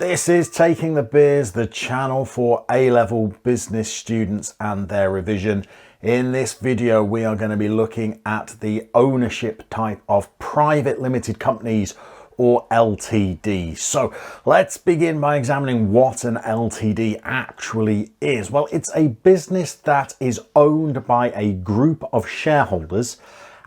This is Taking the Biz, the channel for A-level business students and their revision. In this video, we are going to be looking at the ownership type of private limited companies, or LTD. So let's begin by examining what an LTD actually is. Well, it's a business that is owned by a group of shareholders,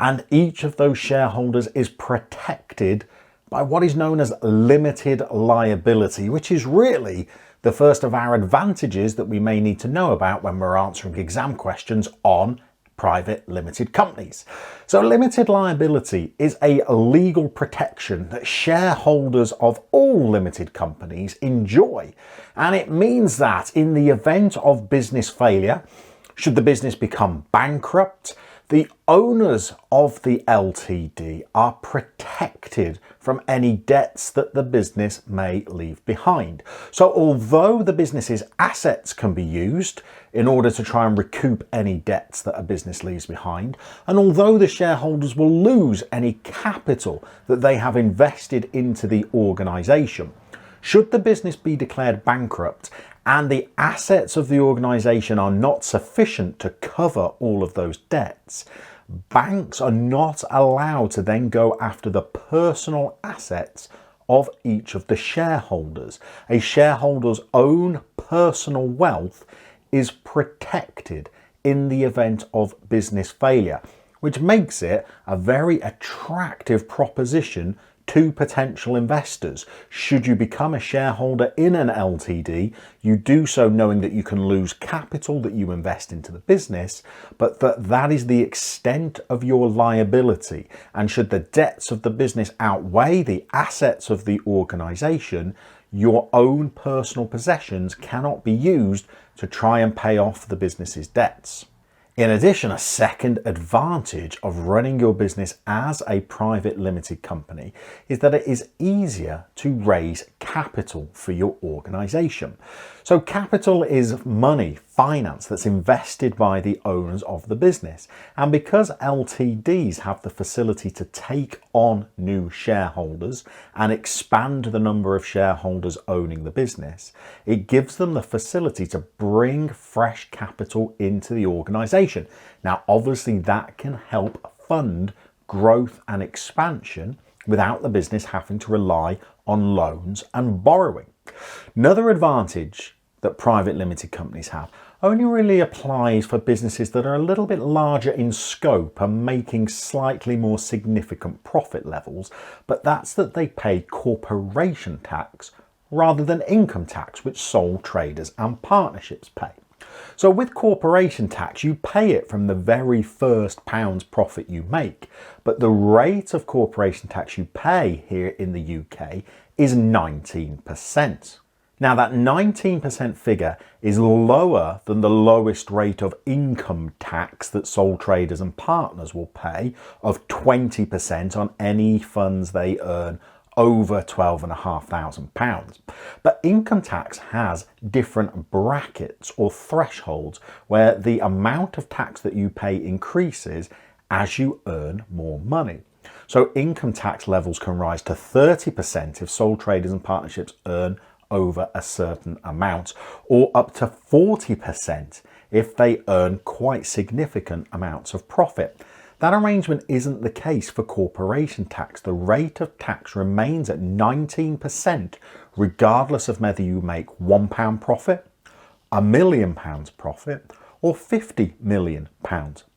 and each of those shareholders is protected by what is known as limited liability, which is really the first of our advantages that we may need to know about when we're answering exam questions on private limited companies. So limited liability is a legal protection that shareholders of all limited companies enjoy. And it means that in the event of business failure, should the business become bankrupt, the owners of the LTD are protected from any debts that the business may leave behind. So although the business's assets can be used in order to try and recoup any debts that a business leaves behind, and although the shareholders will lose any capital that they have invested into the organisation, should the business be declared bankrupt and the assets of the organisation are not sufficient to cover all of those debts, banks are not allowed to then go after the personal assets of each of the shareholders. A shareholder's own personal wealth is protected in the event of business failure, which makes it a very attractive proposition to potential investors. Should you become a shareholder in an LTD, you do so knowing that you can lose capital that you invest into the business, but that is the extent of your liability. And should the debts of the business outweigh the assets of the organisation, your own personal possessions cannot be used to try and pay off the business's debts. In addition, a second advantage of running your business as a private limited company is that it is easier to raise capital for your organisation. So capital is money, finance that's invested by the owners of the business. And because LTDs have the facility to take on new shareholders and expand the number of shareholders owning the business, it gives them the facility to bring fresh capital into the organisation. Now, obviously that can help fund growth and expansion without the business having to rely on loans and borrowing. Another advantage that private limited companies have only really applies for businesses that are a little bit larger in scope and making slightly more significant profit levels, but that's that they pay corporation tax rather than income tax, which sole traders and partnerships pay. So with corporation tax, you pay it from the very first pound's profit you make, but the rate of corporation tax you pay here in the UK is 19%. Now that 19% figure is lower than the lowest rate of income tax that sole traders and partners will pay of 20% on any funds they earn over £12,500. But income tax has different brackets or thresholds where the amount of tax that you pay increases as you earn more money. So income tax levels can rise to 30% if sole traders and partnerships earn over a certain amount, or up to 40% if they earn quite significant amounts of profit. That arrangement isn't the case for corporation tax. The rate of tax remains at 19%, regardless of whether you make £1 profit, £1 million profit, or £50 million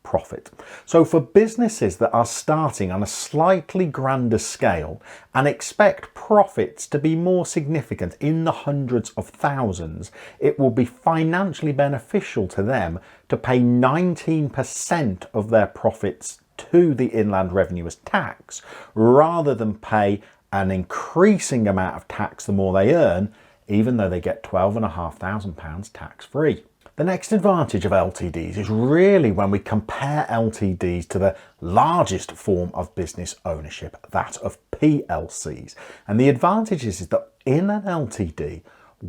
profit. So for businesses that are starting on a slightly grander scale and expect profits to be more significant in the hundreds of thousands, it will be financially beneficial to them to pay 19% of their profits to the Inland Revenue as tax, rather than pay an increasing amount of tax the more they earn, even though they get £12,500 tax-free. The next advantage of LTDs is really when we compare LTDs to the largest form of business ownership, that of PLCs. And the advantage is that in an LTD,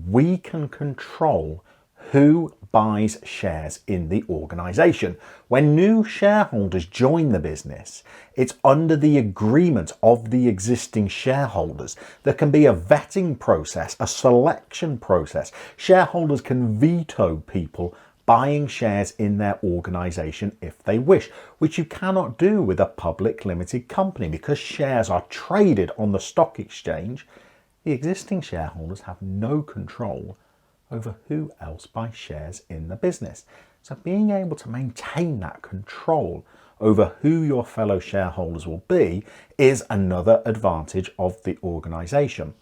we can control who buys shares in the organisation. When new shareholders join the business, it's under the agreement of the existing shareholders. There can be a vetting process, a selection process. Shareholders can veto people buying shares in their organisation if they wish, which you cannot do with a public limited company because shares are traded on the stock exchange. The existing shareholders have no control over who else buys shares in the business. So being able to maintain that control over who your fellow shareholders will be is another advantage of the organisation.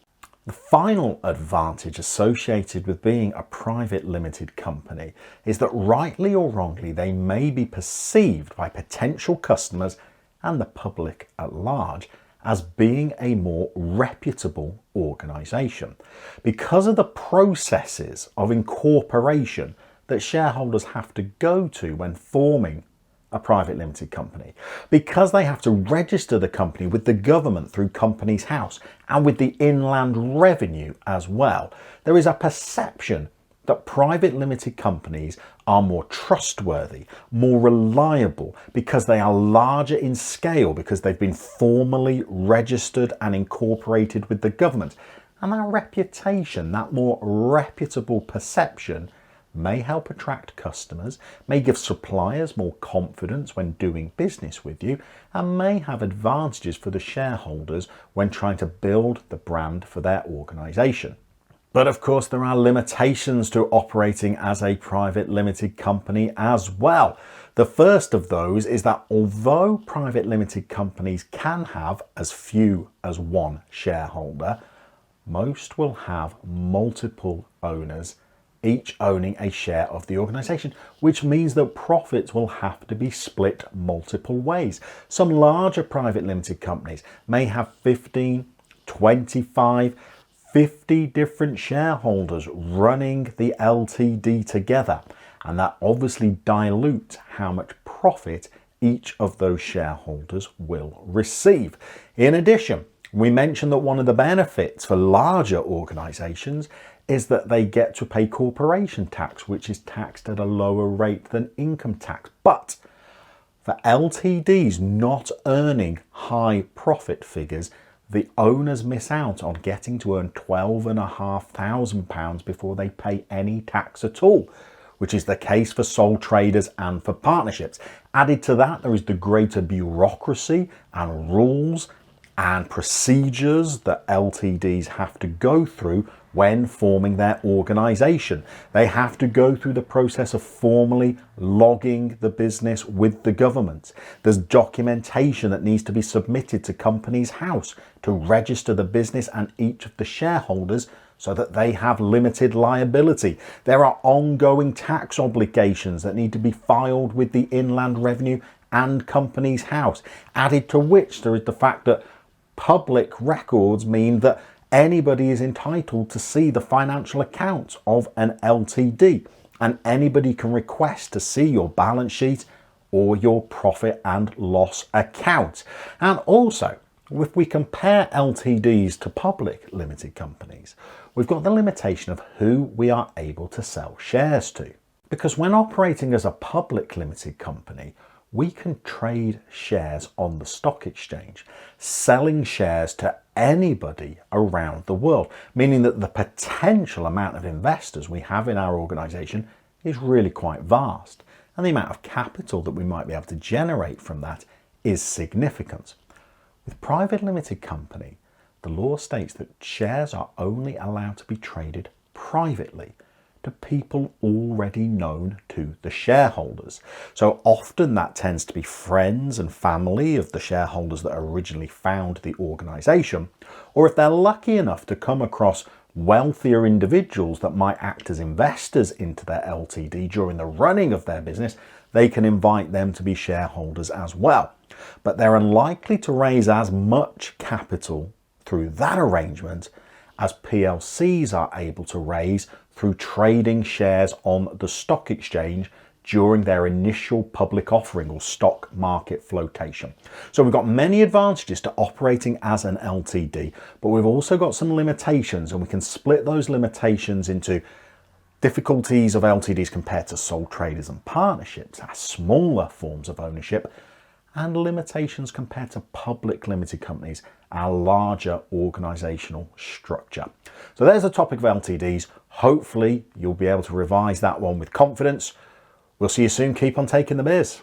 The final advantage associated with being a private limited company is that rightly or wrongly they may be perceived by potential customers and the public at large as being a more reputable organisation. Because of the processes of incorporation that shareholders have to go to when forming a private limited company, because they have to register the company with the government through Companies House and with the Inland Revenue as well, there is a perception that private limited companies are more trustworthy, more reliable, because they are larger in scale, because they've been formally registered and incorporated with the government. And that reputation, that more reputable perception, may help attract customers, may give suppliers more confidence when doing business with you, and may have advantages for the shareholders when trying to build the brand for their organisation. But of course, there are limitations to operating as a private limited company as well. The first of those is that although private limited companies can have as few as one shareholder, most will have multiple owners, each owning a share of the organisation, which means that profits will have to be split multiple ways. Some larger private limited companies may have 15, 25, 50 different shareholders running the LTD together, and that obviously dilutes how much profit each of those shareholders will receive. In addition, we mentioned that one of the benefits for larger organisations is that they get to pay corporation tax, which is taxed at a lower rate than income tax. But for LTDs not earning high profit figures, the owners miss out on getting to earn £12,500 before they pay any tax at all, which is the case for sole traders and for partnerships. Added to that, there is the greater bureaucracy and rules and procedures that LTDs have to go through when forming their organisation. They have to go through the process of formally logging the business with the government. There's documentation that needs to be submitted to Companies House to register the business and each of the shareholders so that they have limited liability. There are ongoing tax obligations that need to be filed with the Inland Revenue and Companies House, added to which there is the fact that public records mean that anybody is entitled to see the financial accounts of an LTD, and anybody can request to see your balance sheet or your profit and loss account. And also, if we compare LTDs to public limited companies, we've got the limitation of who we are able to sell shares to. Because when operating as a public limited company, we can trade shares on the stock exchange, selling shares to anybody around the world, meaning that the potential amount of investors we have in our organisation is really quite vast, and the amount of capital that we might be able to generate from that is significant. With private limited company, the law states that shares are only allowed to be traded privately to people already known to the shareholders. So often that tends to be friends and family of the shareholders that originally found the organisation, or if they're lucky enough to come across wealthier individuals that might act as investors into their LTD during the running of their business, they can invite them to be shareholders as well. But they're unlikely to raise as much capital through that arrangement as PLCs are able to raise through trading shares on the stock exchange during their initial public offering or stock market flotation. So we've got many advantages to operating as an LTD, but we've also got some limitations, and we can split those limitations into difficulties of LTDs compared to sole traders and partnerships, our smaller forms of ownership, and limitations compared to public limited companies, our larger organisational structure. So there's the topic of LTDs. Hopefully you'll be able to revise that one with confidence. We'll see you soon. Keep on taking the biz.